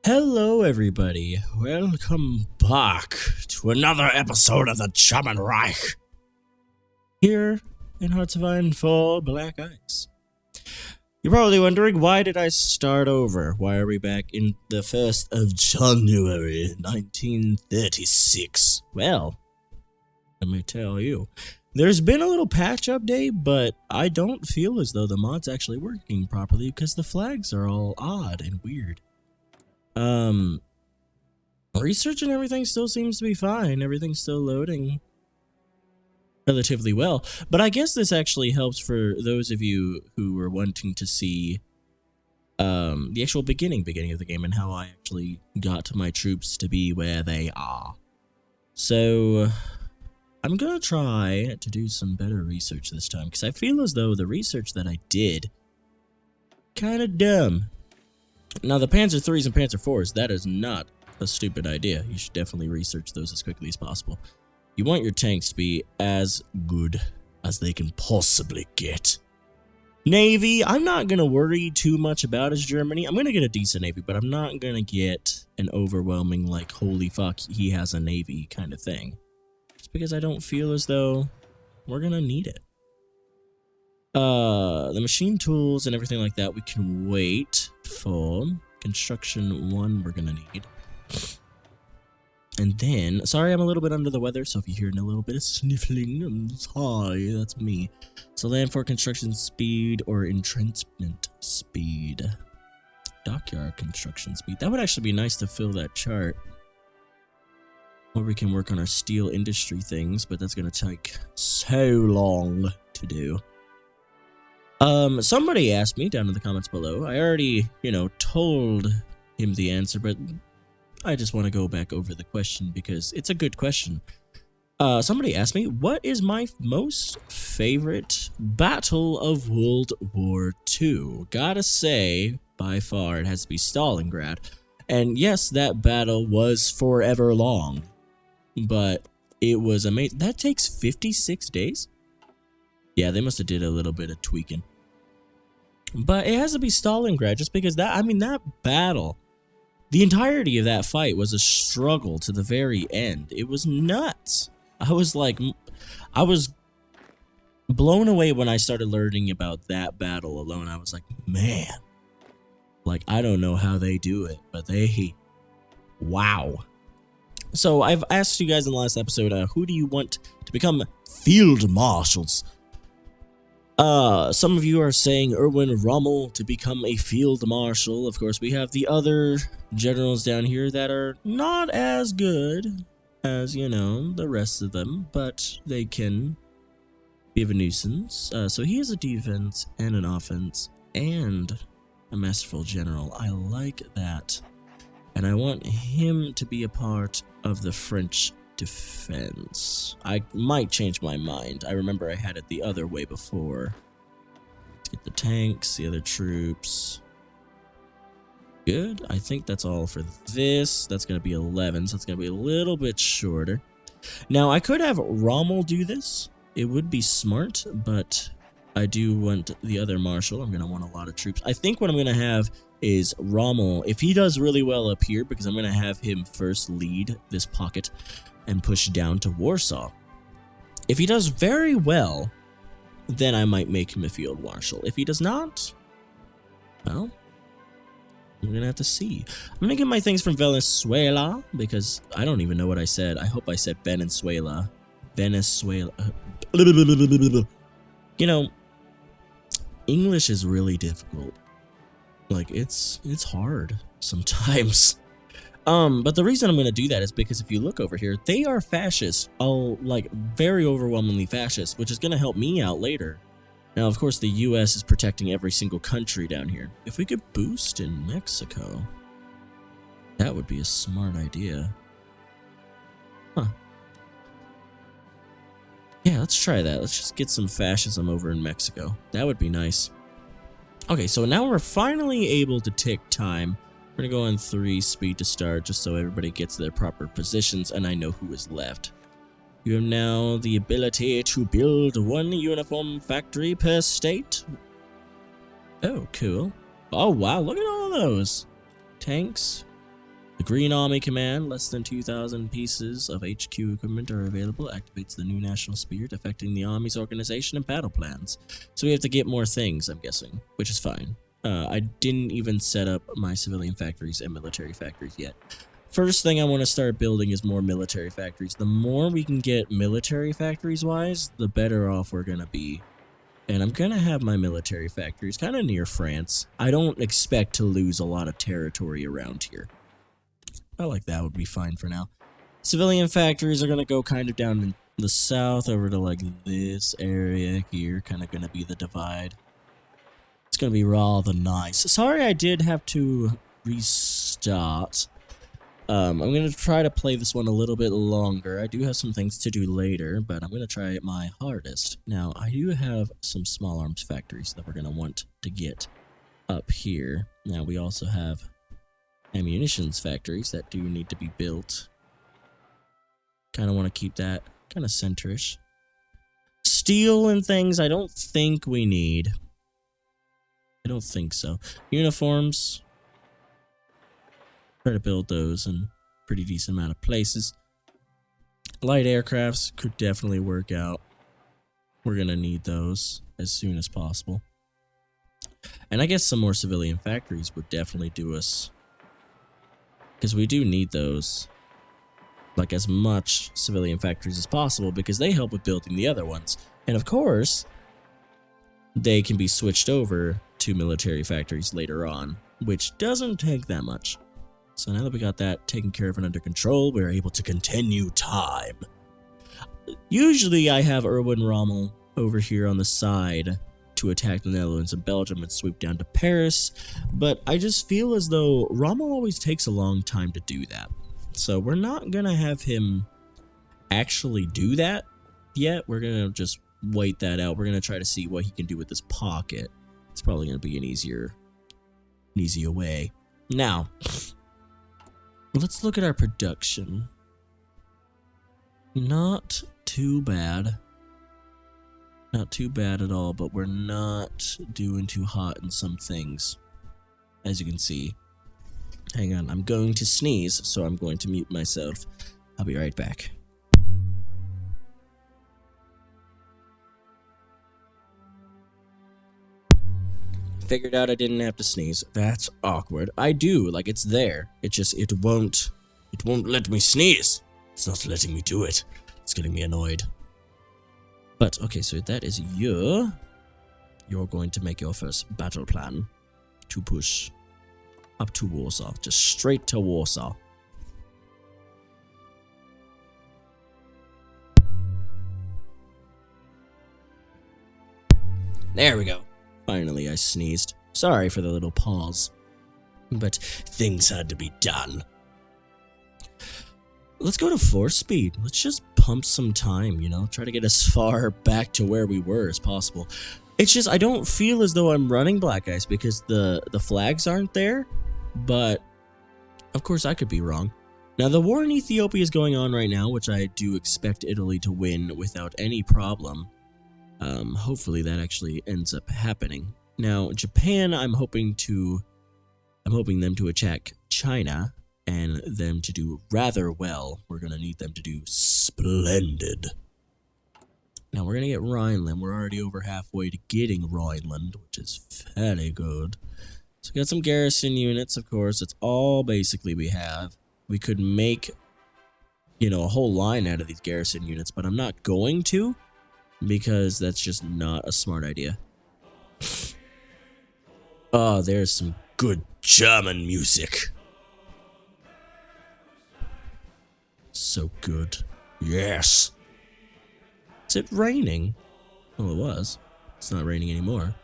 Hello, everybody. Welcome back to another episode of the German Reich. Here in Hearts of Iron for Black Ice. You're probably wondering, why did I start over? Why are we back in the 1st of January, 1936? Well, let me tell you. There's been a little patch update, but I don't feel as though the mod's actually working properly because the flags are all odd and weird. Research and everything still seems to be fine. Everything's still loading relatively well. But I guess this actually helps for those of you who were wanting to see the actual beginning of the game and how I actually got my troops to be where they are. So I'm gonna try to do some better research this time, because I feel as though the research that I did kind of dumb. Now, the Panzer IIIs and Panzer IVs, that is not a stupid idea. You should definitely research those as quickly as possible. You want your tanks to be as good as they can possibly get. Navy, I'm not going to worry too much about as Germany. I'm going to get a decent Navy, but I'm not going to get an overwhelming, like, holy fuck, he has a Navy kind of thing. Just because I don't feel as though we're going to need it. The machine tools and everything like that, we can wait for. Construction 1 we're gonna need. And then, sorry I'm a little bit under the weather, so if you hear a little bit of sniffling, I'm sorry, that's me. So land for construction speed or entrenchment speed. Dockyard construction speed. That would actually be nice to fill that chart. Or we can work on our steel industry things, but that's gonna take so long to do. Somebody asked me down in the comments below. I already, told him the answer, but I just want to go back over the question because it's a good question. Somebody asked me, what is my most favorite battle of World War II? Gotta say, by far, it has to be Stalingrad. And yes, that battle was forever long, but it was amazing. That takes 56 days? Yeah, they must have did a little bit of tweaking. But it has to be Stalingrad, just because that battle, the entirety of that fight was a struggle to the very end. It was nuts. I was blown away when I started learning about that battle alone. I was like, man, I don't know how they do it, but wow. So I've asked you guys in the last episode, who do you want to become field marshals? Some of you are saying Erwin Rommel to become a field marshal. Of course, we have the other generals down here that are not as good as, the rest of them, but they can be of a nuisance. So he has a defense and an offense and a masterful general. I like that. And I want him to be a part of the French defense. I might change my mind. I remember I had it the other way before. Let's get the tanks, the other troops. Good. I think that's all for this. That's going to be 11, so it's going to be a little bit shorter. Now, I could have Rommel do this. It would be smart, but I do want the other marshal. I'm going to want a lot of troops. I think what I'm going to have is Rommel, if he does really well up here, because I'm going to have him first lead this pocket and push down to Warsaw. If he does very well, then I might make him a field marshal. If he does not, well, I'm gonna have to see. I'm gonna get my things from Venezuela, because I don't even know what I said. I hope I said Venezuela. Venezuela. English is really difficult. It's hard sometimes. But the reason I'm going to do that is because if you look over here, they are fascist, very overwhelmingly fascist, which is going to help me out later. Now, of course, the US is protecting every single country down here. If we could boost in Mexico, that would be a smart idea. Huh. Yeah, let's try that. Let's just get some fascism over in Mexico. That would be nice. Okay, so now we're finally able to tick time. We're gonna go on 3 speed to start, just so everybody gets their proper positions and I know who is left. You have now the ability to build 1 uniform factory per state. Oh, cool. Oh, wow, look at all of those. Tanks, The Green Army Command, less than 2,000 pieces of HQ equipment are available, activates the new national spirit, affecting the Army's organization and battle plans. So we have to get more things, I'm guessing, which is fine. I didn't even set up my civilian factories and military factories yet. First thing I want to start building is more military factories. The more we can get military factories-wise, the better off we're going to be. And I'm going to have my military factories kind of near France. I don't expect to lose a lot of territory around here. I like that would be fine for now. Civilian factories are going to go kind of down in the south over to like this area here. Kind of going to be the divide. It's going to be rather nice. Sorry I did have to restart. I'm going to try to play this one a little bit longer. I do have some things to do later, but I'm going to try my hardest. Now, I do have some small arms factories that we're going to want to get up here. Now, we also have ammunitions factories that do need to be built. Kind of want to keep that kind of centerish. Steel and things I don't think we need. I don't think so. Uniforms. Try to build those in a pretty decent amount of places. Light aircrafts could definitely work out. We're going to need those as soon as possible. And I guess some more civilian factories would definitely do us. Because we do need those, like as much civilian factories as possible, because they help with building the other ones. And of course, they can be switched over to military factories later on, which doesn't take that much. So now that we got that taken care of and under control, we're able to continue time. Usually I have Erwin Rommel over here on the side to attack the Netherlands and Belgium and sweep down to Paris, but I just feel as though Rommel always takes a long time to do that. So we're not gonna have him actually do that yet. We're gonna just wait that out. We're gonna try to see what he can do with this pocket. It's probably gonna be an easier way. Now, let's look at our production. Not too bad. Not too bad at all, but we're not doing too hot in some things, as you can see. Hang on, I'm going to sneeze, so I'm going to mute myself. I'll be right back. Figured out I didn't have to sneeze. That's awkward. I do, like it's there. It won't let me sneeze. It's not letting me do it. It's getting me annoyed. But, okay, so that is you. You're going to make your first battle plan to push up to Warsaw. Just straight to Warsaw. There we go. Finally, I sneezed. Sorry for the little pause. But things had to be done. Let's go to 4 speed. Let's just pump some time, you know? Try to get as far back to where we were as possible. It's just, I don't feel as though I'm running Black Ice because the flags aren't there. But, of course, I could be wrong. Now, the war in Ethiopia is going on right now, which I do expect Italy to win without any problem. Hopefully that actually ends up happening. Now, Japan, I'm hoping them to attack China and them to do rather well. We're going to need them to do splendid. Now, we're going to get Rhineland. We're already over halfway to getting Rhineland, which is fairly good. So we got some garrison units, of course. That's all basically we have. We could make, you know, a whole line out of these garrison units, but I'm not going to because that's just not a smart idea. Oh, there's some good German music. So good. Yes. Is it raining? Well, it was. It's not raining anymore.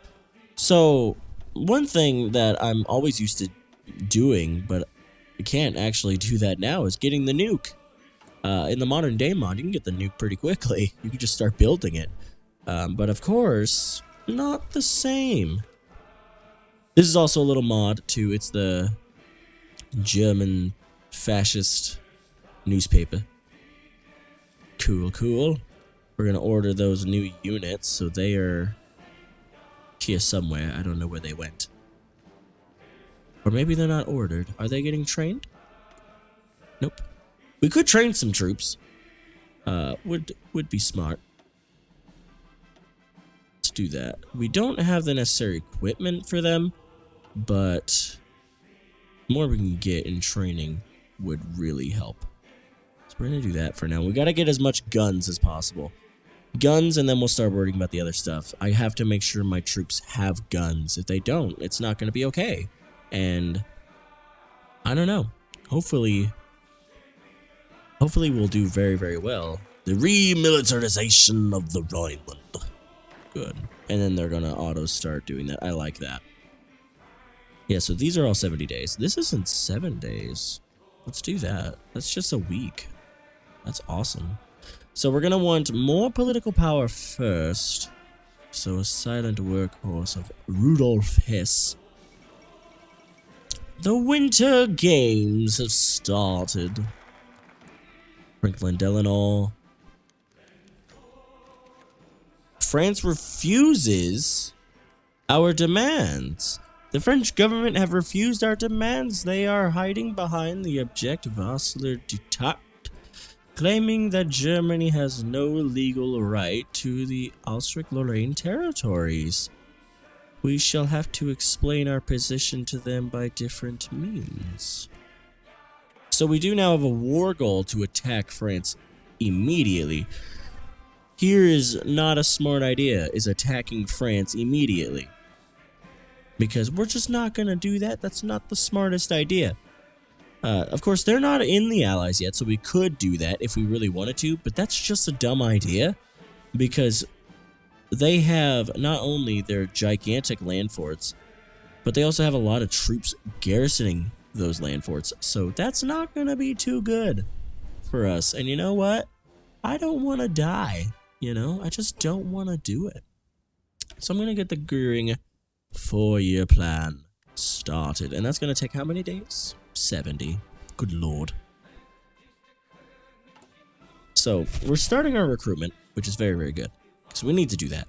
So, one thing that I'm always used to doing, but I can't actually do that now, is getting the nuke. In the modern day mod, you can get the nuke pretty quickly. You can just start building it. But of course, not the same. This is also a little mod, too. It's the German fascist newspaper. Cool, cool. We're going to order those new units, so they are here somewhere. I don't know where they went. Or maybe they're not ordered. Are they getting trained? Nope. We could train some troops. Would be smart. Let's do that. We don't have the necessary equipment for them, but the more we can get in training would really help. So we're gonna do that for now. We gotta get as much guns as possible. Guns, and then we'll start worrying about the other stuff. I have to make sure my troops have guns. If they don't, it's not gonna be okay. And I don't know. Hopefully we'll do very, very well. The remilitarization of the Rhineland. Good. And then they're gonna auto start doing that. I like that. Yeah, so these are all 70 days. This isn't 7 days. Let's do that. That's just a week. That's awesome. So we're gonna want more political power first. So a silent workhorse of Rudolf Hess. The Winter Games have started. Franklin Delano. France refuses our demands. The French government have refused our demands. They are hiding behind the object Vassler Dictat, claiming that Germany has no legal right to the Alsace-Lorraine territories. We shall have to explain our position to them by different means. So we do now have a war goal to attack France immediately. Here is not a smart idea, is attacking France immediately. Because we're just not going to do that. That's not the smartest idea. Of course, they're not in the Allies yet, so we could do that if we really wanted to, but that's just a dumb idea. Because they have not only their gigantic land forts, but they also have a lot of troops garrisoning those land forts. So that's not going to be too good for us. And you know what? I don't want to die. You know, I just don't want to do it. So I'm going to get the Goering 4-year plan started. And that's going to take how many days? 70. Good lord. So we're starting our recruitment, which is very, very good. So we need to do that.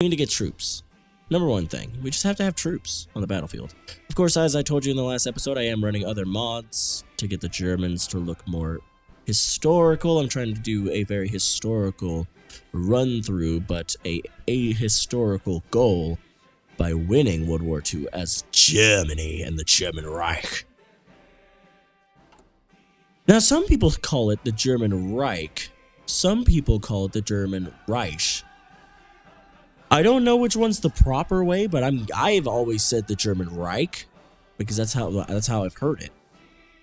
We need to get troops. Number one thing, we just have to have troops on the battlefield. Of course, as I told you in the last episode, I am running other mods to get the Germans to look more historical. I'm trying to do a very historical run through, but a historical goal by winning World War II as Germany and the German Reich. Now, some people call it the German Reich. Some people call it the German Reich. I don't know which one's the proper way, but I've always said the German Reich because that's how I've heard it.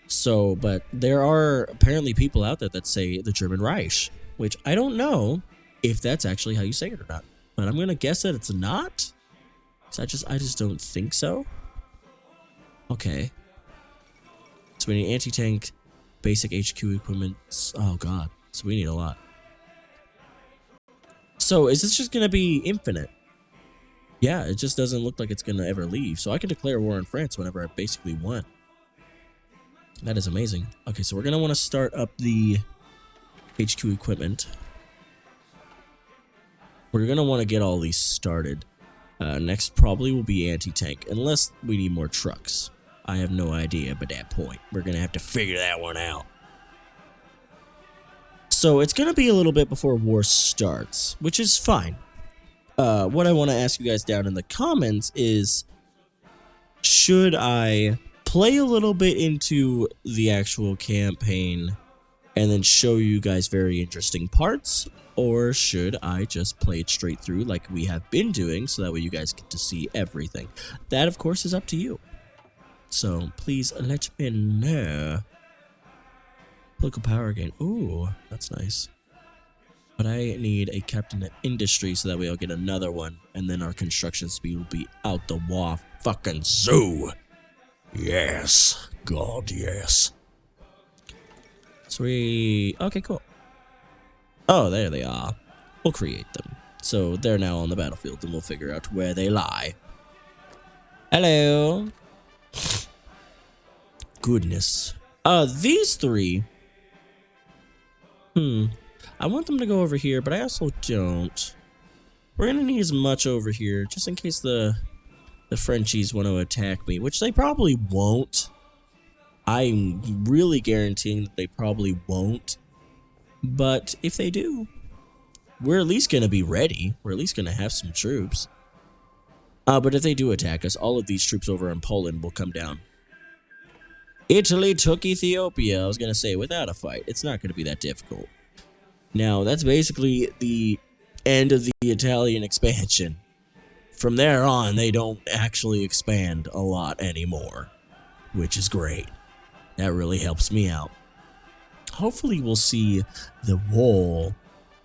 So, but there are apparently people out there that say the German Reich, which I don't know if that's actually how you say it or not. But I'm gonna guess that it's not. So I just don't think so. Okay. So we need anti-tank, basic HQ equipment. Oh god. So we need a lot. So is this just gonna be infinite? Yeah, it just doesn't look like it's gonna ever leave. So I can declare war on France whenever I basically want. That is amazing. Okay, so we're gonna want to start up the HQ equipment. We're gonna want to get all these started. Next probably will be anti-tank, unless we need more trucks. I have no idea by that point. We're gonna have to figure that one out. So it's gonna be a little bit before war starts, which is fine. What I want to ask you guys down in the comments is, should I play a little bit into the actual campaign and then show you guys very interesting parts, or should I just play it straight through like we have been doing so that way you guys get to see everything? That, of course, is up to you. So please let me know. Political power again. Ooh, that's nice. But I need a captain of industry so that way I'll get another one, and then our construction speed will be out the wall fucking zoo. Yes. God, yes. Sweet. Okay, cool. Oh, there they are. We'll create them. So they're now on the battlefield, and we'll figure out where they lie. Hello. Goodness. These three. I want them to go over here, but I also don't. We're gonna need as much over here, just in case the Frenchies want to attack me, which they probably won't. I'm really guaranteeing that they probably won't. But if they do, we're at least going to be ready. We're at least going to have some troops. But if they do attack us, all of these troops over in Poland will come down. Italy took Ethiopia. I was going to say, without a fight. It's not going to be that difficult. Now, that's basically the end of the Italian expansion. From there on, they don't actually expand a lot anymore, which is great. That really helps me out. Hopefully, we'll see the wall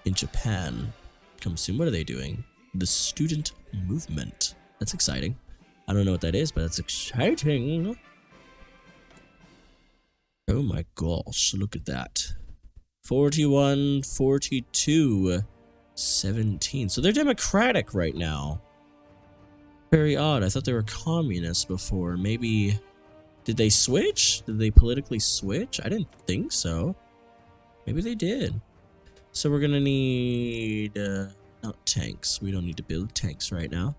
in Japan come soon. What are they doing? The student movement. That's exciting. I don't know what that is, but that's exciting. Oh my gosh, look at that. 41, 42, 17. So they're democratic right now. Very odd. I thought they were communists before. Maybe... Did they switch? Did they politically switch? I didn't think so. Maybe they did. So we're gonna need... not tanks. We don't need to build tanks right now.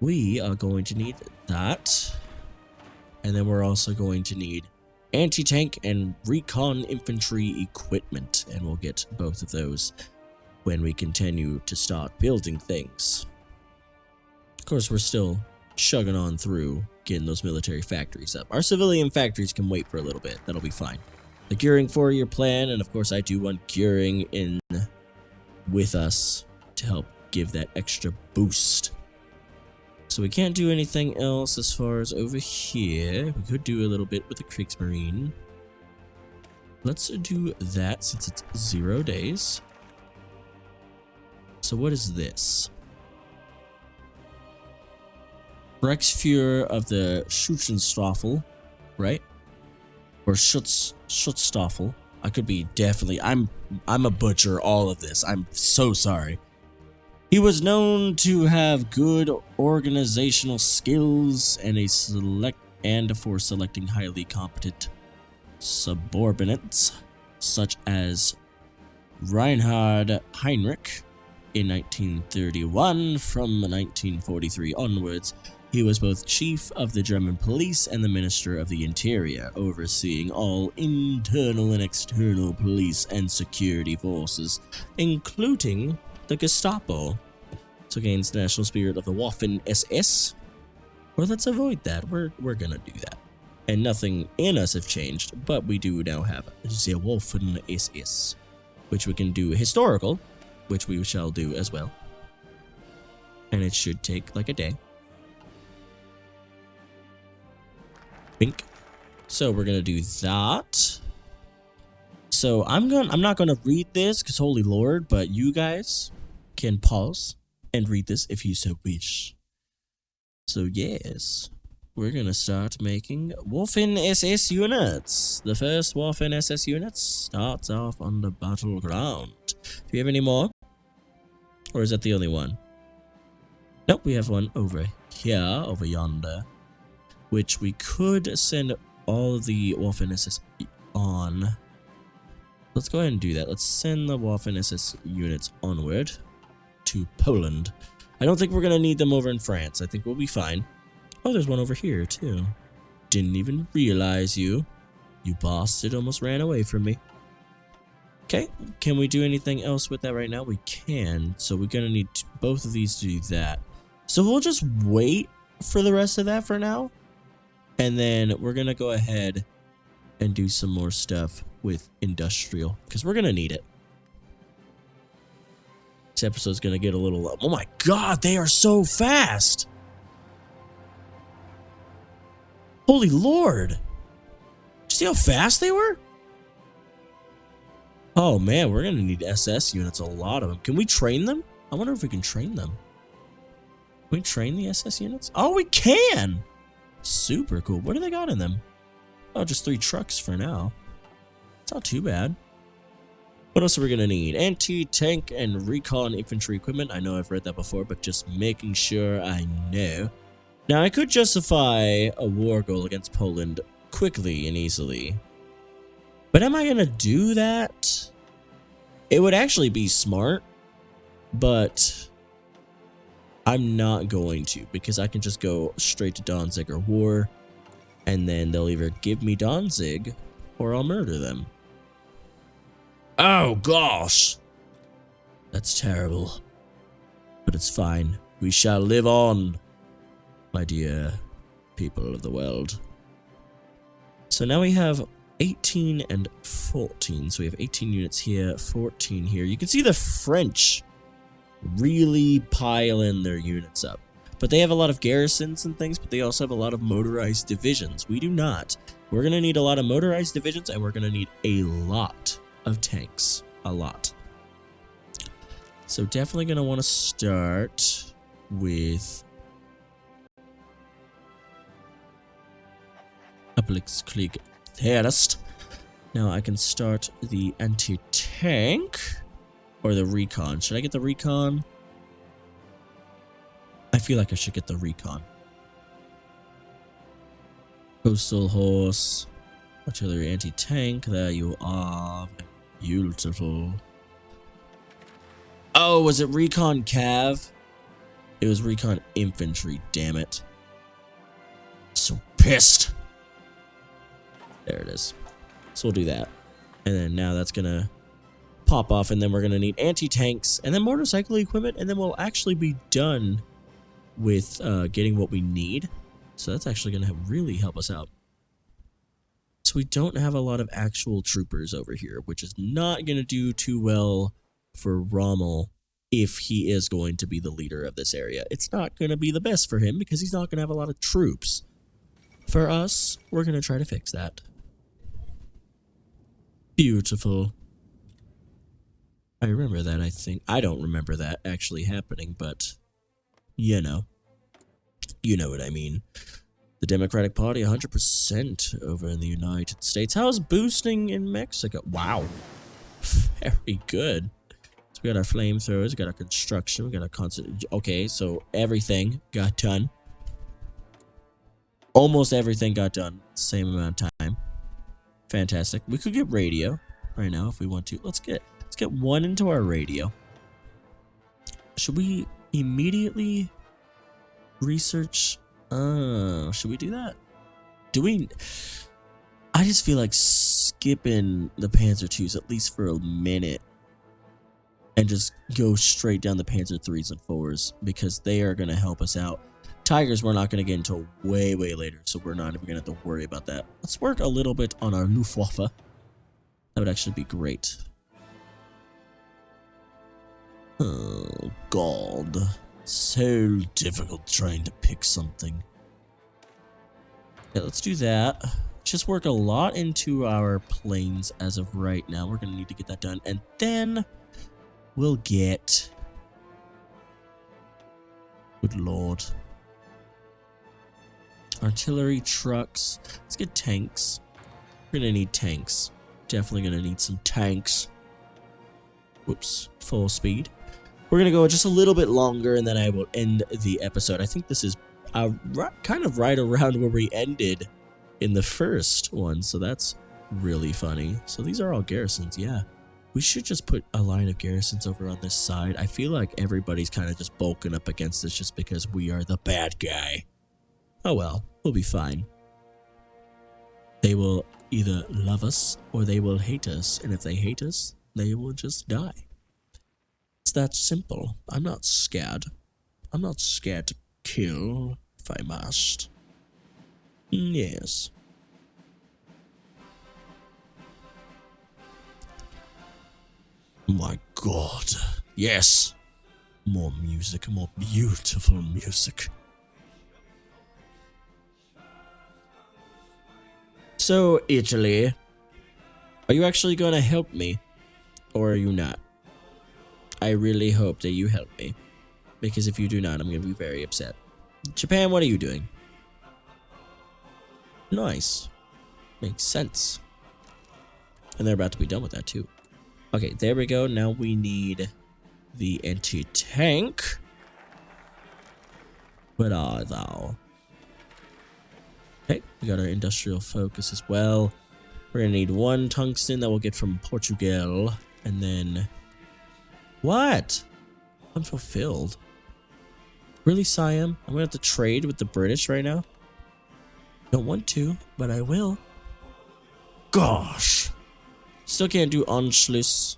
We are going to need that. And then we're also going to need anti-tank and recon infantry equipment. And we'll get both of those when we continue to start building things. Of course, we're still chugging on through getting those military factories up. Our civilian factories can wait for a little bit. That'll be fine. The Göring 4-year plan, and of course I do want Göring in with us to help give that extra boost. So we can't do anything else as far as over here. We could do a little bit with the Kriegsmarine. Let's do that since it's 0 days. So what is this? Reichsführer of the Schutzstaffel, right? Or Schutzstaffel. I could be definitely... I'm a butcher all of this. I'm so sorry. He was known to have good organizational skills and for selecting highly competent subordinates, such as Reinhard Heinrich in 1931. From 1943 onwards, he was both chief of the German police and the Minister of the Interior, overseeing all internal and external police and security forces, including the Gestapo. So gains the national spirit of the Waffen-SS. Or let's avoid that. We're gonna do that. And nothing in us have changed, but we do now have the Waffen-SS, which we can do historical, which we shall do as well. And it should take like a day. Bink. So we're gonna do that. So I'm not gonna read this because holy lord, but you guys can pause and read this if you so wish. So yes, we're gonna start making Waffen-SS units. The first Waffen-SS unit starts off on the battleground. Do you have any more? Or is that the only one? Nope, we have one over here, over yonder, which we could send all of the Waffen-SS on. Let's go ahead and do that. Let's send the Waffen-SS units onward to Poland. I don't think we're going to need them over in France. I think we'll be fine. Oh, there's one over here, too. Didn't even realize you. You bastard almost ran away from me. Okay, can we do anything else with that right now? We can. So we're going to need both of these to do that. So we'll just wait for the rest of that for now. And then we're going to go ahead and do some more stuff with industrial, because we're going to need it. This episode's going to get a little... Oh my god, they are so fast! Holy lord! Did you see how fast they were? Oh man, we're going to need SS units, a lot of them. Can we train them? I wonder if we can train them. Can we train the SS units? Oh, we can! Super cool. What do they got in them? Oh, just 3 trucks for now. It's not too bad. What else are we going to need? Anti-tank and recon infantry equipment. I know I've read that before, but just making sure I know. Now, I could justify a war goal against Poland quickly and easily. But am I going to do that? It would actually be smart, but I'm not going to, because I can just go straight to Danziger War. And then they'll either give me Danzig or I'll murder them. Oh gosh! That's terrible. But it's fine. We shall live on, my dear people of the world. So now we have 18 and 14. So we have 18 units here, 14 here. You can see the French really piling their units up. But they have a lot of garrisons and things, but they also have a lot of motorized divisions. We do not. We're going to need a lot of motorized divisions, and we're going to need a lot of tanks. A lot. So definitely going to want to start with a Blitzkrieg Terrorist. Now I can start the anti-tank or the recon. Should I get the recon? I feel like I should get the recon. Coastal horse, artillery anti-tank. There you are. Beautiful. Oh, was it recon cav? It was recon infantry, damn it. So pissed. There it is. So we'll do that. And then now that's gonna pop off, and then we're gonna need anti-tanks and then motorcycle equipment, and then we'll actually be done with getting what we need. So that's actually gonna really help us out. So we don't have a lot of actual troopers over here, which is not gonna do too well for Rommel if he is going to be the leader of this area. It's not gonna be the best for him because he's not gonna have a lot of troops. For us, we're gonna try to fix that. Beautiful. I remember that, I think. I don't remember that actually happening, but you know. You know what I mean. The Democratic Party, 100% over in the United States. How's boosting in Mexico? Wow. Very good. So we got our flamethrowers, we got our construction, we got our constant. Okay, so everything got done. Almost everything got done. Same amount of time. Fantastic. We could get radio right now if we want to. Let's get one into our radio. Should we immediately research? Should we do that? I just feel like skipping the Panzer IIs at least for a minute and just go straight down the Panzer IIIs and IVs because they are going to help us out. Tigers we're not going to get until way later, so we're not even going to have to worry about that. Let's work a little bit on our Luftwaffe. That would actually be great. Oh, God. So difficult trying to pick something. Yeah, let's do that. Just work a lot into our planes as of right now. We're going to need to get that done. And then we'll get... Good Lord. Artillery, trucks. Let's get tanks. We're going to need tanks. Definitely going to need some tanks. Whoops. Full speed. We're going to go just a little bit longer, and then I will end the episode. I think this is kind of right around where we ended in the first one, so that's really funny. So these are all garrisons, yeah. We should just put a line of garrisons over on this side. I feel like everybody's kind of just bulking up against us just because we are the bad guy. Oh well, we'll be fine. They will either love us or they will hate us, and if they hate us, they will just die. It's that simple. I'm not scared. I'm not scared to kill if I must. Yes. My God. Yes. More music, more beautiful music. So, Italy, are you actually going to help me? Or are you not? I really hope that you help me. Because if you do not, I'm going to be very upset. Japan, what are you doing? Nice. Makes sense. And they're about to be done with that, too. Okay, there we go. Now we need the anti-tank. Where are thou? Okay, we got our industrial focus as well. We're going to need one tungsten that we'll get from Portugal. And then... What? Unfulfilled. Really, Siam? I'm going to have to trade with the British right now? Don't want to, but I will. Gosh. Still can't do Anschluss.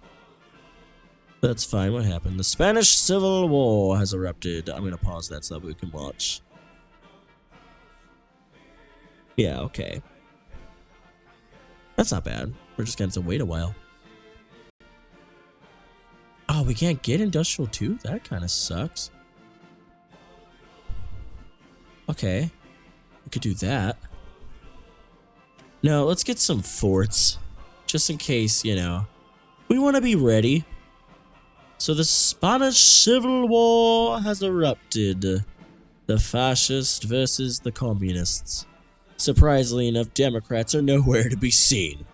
That's fine. What happened? The Spanish Civil War has erupted. I'm gonna pause that so that we can watch. Yeah, okay. That's not bad. We're just gonna have to wait a while. Oh, we can't get Industrial 2? That kind of sucks. Okay. We could do that. No, let's get some forts. Just in case, you know. We want to be ready. So the Spanish Civil War has erupted. The fascists versus the communists. Surprisingly enough, Democrats are nowhere to be seen.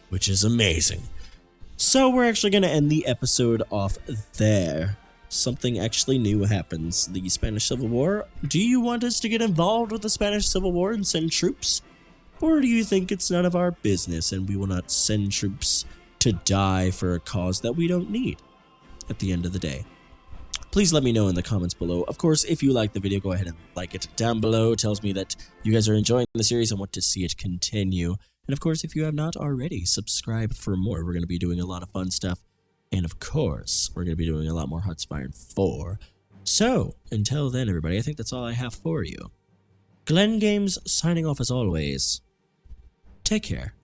Which is amazing. So we're actually going to end the episode off there. Something actually new happens. The Spanish Civil War. Do you want us to get involved with the Spanish Civil War and send troops? Or do you think it's none of our business and we will not send troops to die for a cause that we don't need at the end of the day? Please let me know in the comments below. Of course, if you like the video, go ahead and like it down below. It tells me that you guys are enjoying the series and want to see it continue. And of course, if you have not already, subscribe for more. We're going to be doing a lot of fun stuff. And of course, we're going to be doing a lot more Hearts of Iron 4. So, until then, everybody, I think that's all I have for you. Glenn Games signing off as always. Take care.